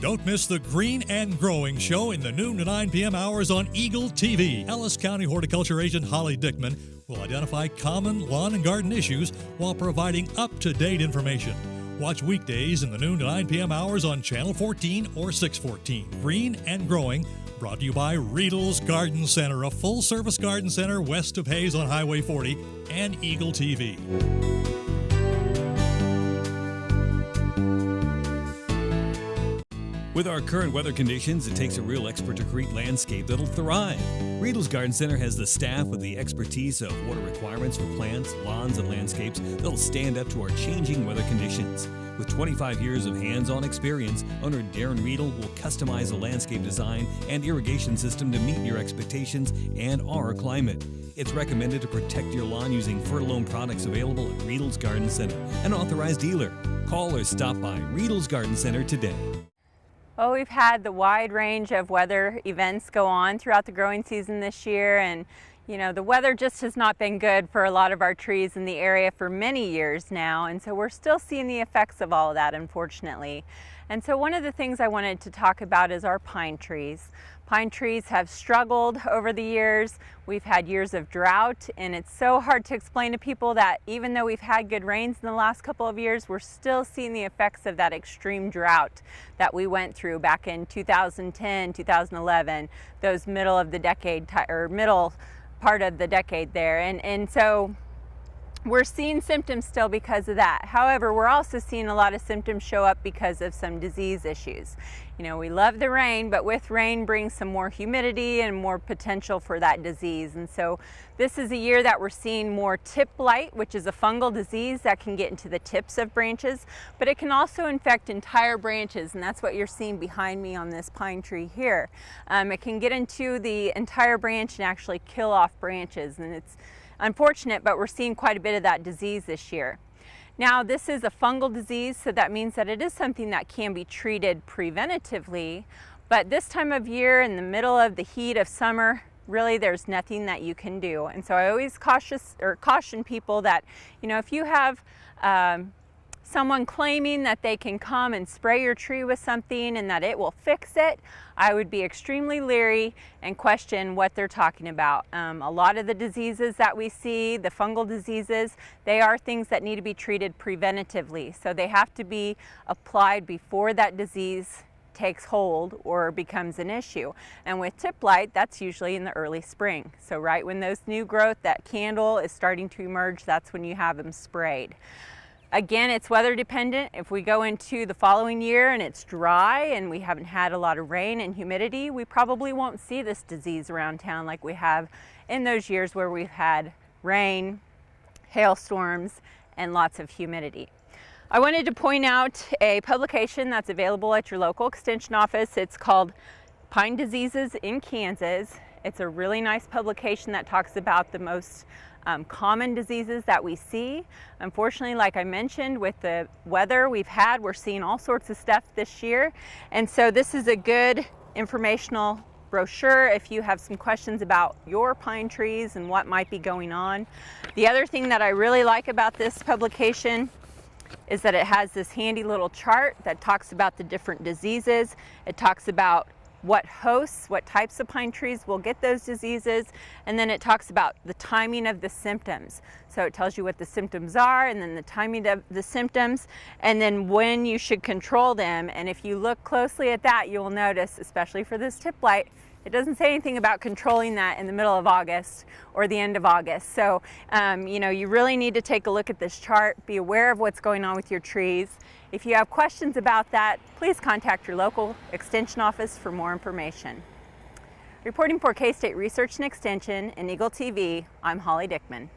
Don't miss the Green and Growing Show in the noon to 9 p.m. hours on Eagle TV. Ellis County Horticulture Agent Holly Dickman will identify common lawn and garden issues while providing up-to-date information. Watch weekdays in the noon to 9 p.m. hours on Channel 14 or 614. Green and Growing, brought to you by Riedel's Garden Center, a full-service garden center west of Hayes on Highway 40, and Eagle TV. With our current weather conditions, it takes a real expert to create landscape that'll thrive. Riedel's Garden Center has the staff with the expertise of water requirements for plants, lawns, and landscapes that'll stand up to our changing weather conditions. With 25 years of hands-on experience, owner Darren Riedel will customize a landscape design and irrigation system to meet your expectations and our climate. It's recommended to protect your lawn using Fertilome products available at Riedel's Garden Center, an authorized dealer. Call or stop by Riedel's Garden Center today. Well, we've had the wide range of weather events go on throughout the growing season this year, and the weather just has not been good for a lot of our trees in the area for many years now, and so we're still seeing the effects of all of that, unfortunately. And so one of the things I wanted to talk about is our pine trees. Pine trees have struggled over the years. We've had years of drought, and it's so hard to explain to people that even though we've had good rains in the last couple of years, we're still seeing the effects of that extreme drought that we went through back in 2010, 2011, those middle of the decade, or middle part of the decade there. And so we're seeing symptoms still because of that. However, we're also seeing a lot of symptoms show up because of some disease issues. We love the rain, but with rain brings some more humidity and more potential for that disease. And so this is a year that we're seeing more tip blight, which is a fungal disease that can get into the tips of branches, but it can also infect entire branches, and that's what you're seeing behind me on this pine tree here. It can get into the entire branch and actually kill off branches, and it's unfortunate, but we're seeing quite a bit of that disease this year. Now, this is a fungal disease, so that means that it is something that can be treated preventatively, but this time of year, in the middle of the heat of summer, really there's nothing that you can do. And so I always caution people that, if you have someone claiming that they can come and spray your tree with something and that it will fix it, I would be extremely leery and question what they're talking about. A lot of the diseases that we see, the fungal diseases, they are things that need to be treated preventatively. So they have to be applied before that disease takes hold or becomes an issue. And with tip blight, that's usually in the early spring. So right when those new growth, that candle is starting to emerge, that's when you have them sprayed. Again, it's weather dependent. If we go into the following year and it's dry and we haven't had a lot of rain and humidity, we probably won't see this disease around town like we have in those years where we've had rain, hailstorms, and lots of humidity. I wanted to point out a publication that's available at your local extension office. It's called Pine Diseases in Kansas. It's a really nice publication that talks about the most common diseases that we see. Unfortunately, like I mentioned, with the weather we're seeing all sorts of stuff this year. And so this is a good informational brochure if you have some questions about your pine trees and what might be going on. The other thing that I really like about this publication is that it has this handy little chart that talks about the different diseases. It talks about what hosts, what types of pine trees will get those diseases, and then it talks about the timing of the symptoms. So it tells you what the symptoms are, and then the timing of the symptoms, and then when you should control them. And if you look closely at that, you'll notice, especially for this tip blight, it doesn't say anything about controlling that in the middle of August or the end of August. So, you really need to take a look at this chart, be aware of what's going on with your trees. If you have questions about that, please contact your local extension office for more information. Reporting for K-State Research and Extension and Eagle TV, I'm Holly Dickman.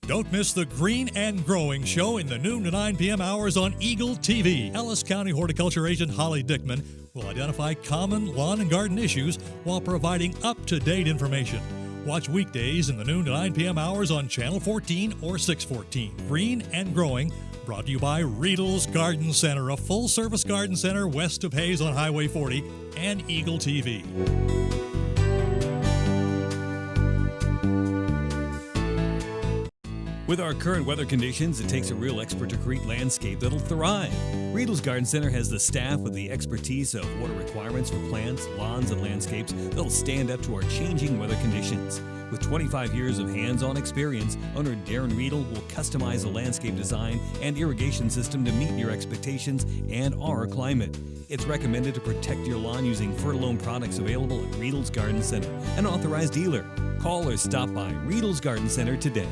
Don't miss the Green and Growing Show in the noon to 9 p.m. hours on Eagle TV. Ellis County Horticulture Agent Holly Dickman will identify common lawn and garden issues while providing up-to-date information. Watch weekdays in the noon to 9 p.m. hours on Channel 14 or 614. Green and Growing, brought to you by Riedel's Garden Center, a full-service garden center west of Hayes on Highway 40, and Eagle TV. With our current weather conditions, it takes a real expert to create landscape that'll thrive. Riedel's Garden Center has the staff with the expertise of water requirements for plants, lawns, and landscapes that'll stand up to our changing weather conditions. With 25 years of hands-on experience, owner Darren Riedel will customize a landscape design and irrigation system to meet your expectations and our climate. It's recommended to protect your lawn using Fertilome products available at Riedel's Garden Center, an authorized dealer. Call or stop by Riedel's Garden Center today.